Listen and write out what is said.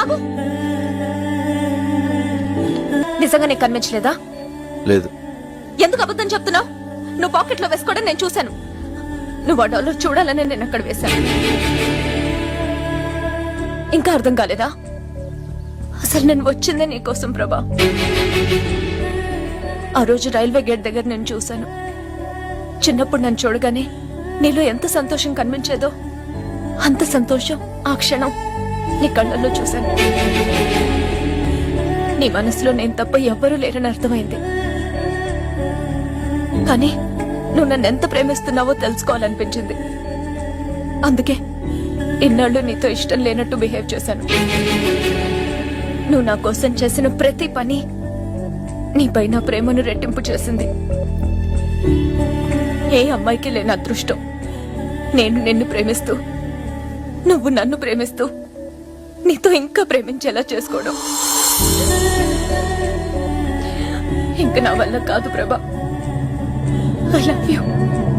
ఆగు. నిజంగా నీకు కనిపించలేదా? లేదు. ఎందుకు అబద్ధం చెప్తున్నావు? నువ్వు పాకెట్లో వేసుకోవడం నేను చూశాను. నువ్వు ఆ డాలర్ చూడాలని నేను అక్కడ వేశాను. ఇంకా అర్థం కాలేదా? అసలు నేను వచ్చిందే నీకోసం ప్రభా. ఆ రోజు రైల్వే గేట్ దగ్గర నేను చూశాను. చిన్నప్పుడు నన్ను చూడగానే నీలో ఎంత సంతోషం కనిపించేదో అంత సంతోషం ఆ క్షణం నీ కళ్ళల్లో చూశాను. నీ మనసులో నేను తప్ప ఎవ్వరూ లేరని అర్థమైంది. కానీ నువ్వు నన్ను ఎంత ప్రేమిస్తున్నావో తెలుసుకోవాలనిపించింది. అందుకే ఇన్నాళ్ళు నీతో ఇష్టం లేనట్టు బిహేవ్ చేశాను. నువ్వు నా కోసం చేసిన ప్రతి పని నీపై నా ప్రేమను రెట్టింపు చేసింది. ఏ అమ్మాయికి లేని అదృష్టం నేను నిన్ను ప్రేమిస్తూ నువ్వు నన్ను ప్రేమిస్తూ నీతో ఇంకా ప్రేమించేలా చేసుకోవడం. ఇంక నా వల్ల కాదు ప్రభా. I love you.